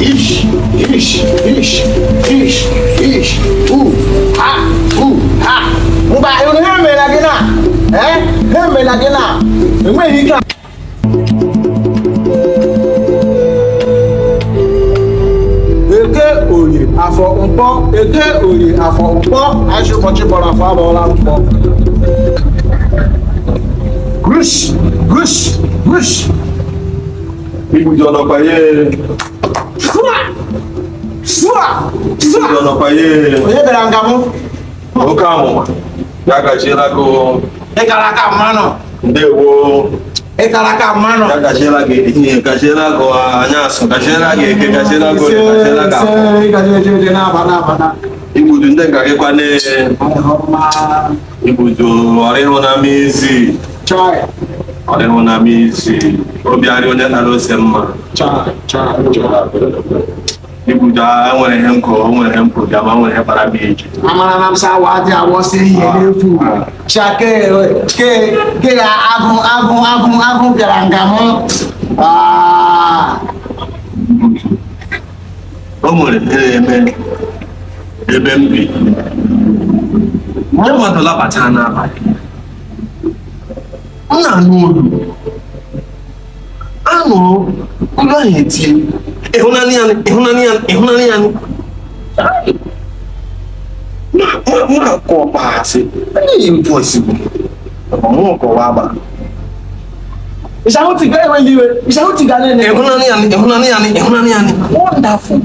Ish, ish, ish, ish, ish. Ha, ha. Mba, you hear me like na? Hear me like na? When he come. Eke oye afọ mkpọ, eke oye afọ mkpọ, achịkọchị kpọrọ afọ abụọla mkpọ. Grush, grush, grush. Ibu jọ̀nà pàyé. Ibu jọ̀nà pàyé. Onye bịara nga mụ? Oke amụma. Ya gachiela gị. Ịkara aka mmanụ. Ndewo. Ịkara aka mmanụ. Ya gachiela gị ihe, gachiela gị anyasụ, gachiela gị eke, gachiela gị oye, gachiela gị afọ. Ịgaji n'abada. Igbudu ndị nka gị kwane. Igbudu ọrịhụ na mezi. Chai. Ọrịhụ na mezi. Obi arị onye tara ose mma. Igbudu enwere ihe nkọ, o nwere ihe mpụ bịa ma nwere ihe kpara m eji. Amara na m sa awa dị awọsị ihe n'efu. Chake ke agụ bịara nga mụ. O nwere ihe eme ebe m bi. Mmadụ labata n'abalị. M na-anụ olu. Anụ olu ahụ etie. Ịhụnanya ya. M na-akọ ọkpa asị. Onye mpụ osigbo. Ọmụ kọwa agba. Ịsahụtiga enweghị iwe. Ịsahụtiga nene. Ịhụnanya ya. Wonderful.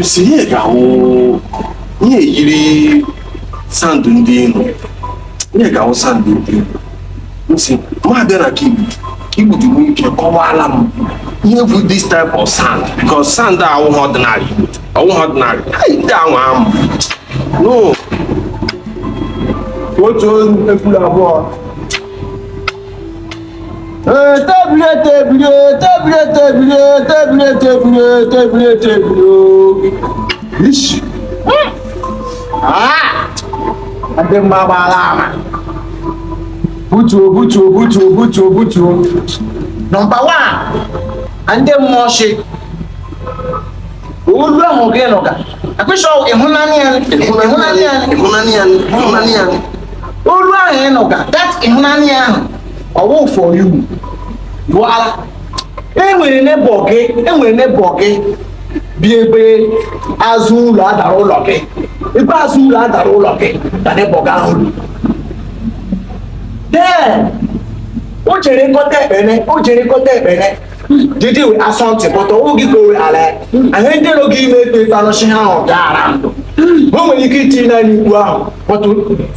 Si ihe ga-awụ ihe yiri sandụ ndị enu. Ihe ga-awụ sandụ ndị enu. Nsị, ma abịa na Igbo dị nwere ike kọwaala m ihe bụ this type of sand because sand awụghị ordinary. Ndị anwa amụ. No. Otu efuru abụọ. Tebile. Ish. Ndị mma gbara ama. Butuo. Number one. Ndị mmụọchi. Olu ahụ gị nọ ka. Akpịsọ ịhụnanya. Olu ahụ ị nọ ka. That ịhụnanya ahụ. Ọwụ for you. Duala. Enwere neighbor gị bi ebe azụ ụlọ adara ụlọ gị. Ebe azụ ụlọ adara ụlọ gị ka neighbor gị ahụ. Then, o jere nkọta ekpene. Didi we asọmpi pọtọ oge gowe ala. Anyị ndị n'oge ime ekpe fanọchi ha ahụ gara ndụ. O nwere ike itinye na n'ikwu ahụ. Pọtụ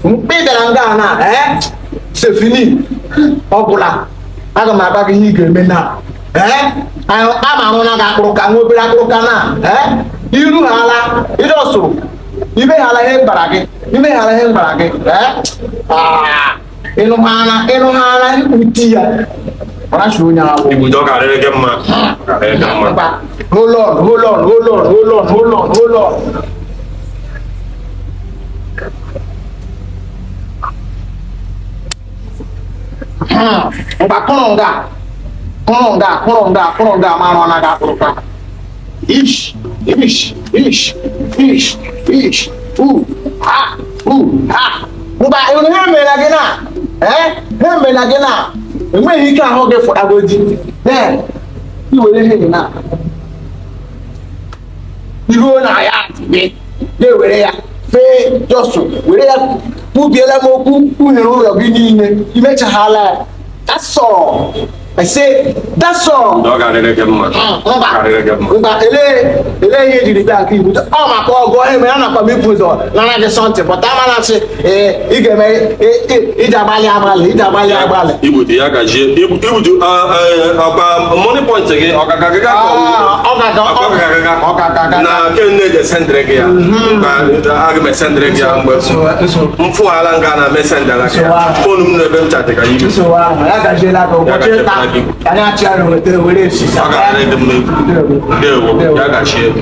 mkpe bịara nga na Sefini ọbụla aga m agba gị ihe ị ga-eme na ama ahụ na ga-akpụrụ ka nwa obere akpụrụ ka na iru ha ala ịdọsụ ibe ha ala ihe gbara gị ịnụ ha ala uti ya ọrachi onye ahụ Igbudu ọ karịrị gị mma. Hold on. Mba kụrụ nga mara na ga-akpụrụka. Ish. Ha. Mba ihe mere gị na enweghị ike ahụ gị fọdagodi. Iwere ihe na ihu na ya gị na-ewere ya fee jọsụ were ya kpubiela m okwu uhere ụlọ gị niile imechaghala ya. That's all. I say that's all. Ọ karịrị gị mma. Mba ele ihe jiri bịa aka Igbo. Ọ maka ọgụ eme ya nakwa m ibu ụzọ nara gị sọntị pụta mana sị ị ga-eme iji agbalị. Igbudu ya gajie. Igbudu ọkwa money point gị ọkagaga na kenne je sendere gị ya. Aga m esendere gị ya mgbe mfụghala nga na mesendela gị ya. Fonu m n'ebe m chatị ka ibu. Ya gajiela gị ụbọchị taa. Anyị achịara were esi. Ọ ga-adị m n'egwu. Ndewo, ya gachie.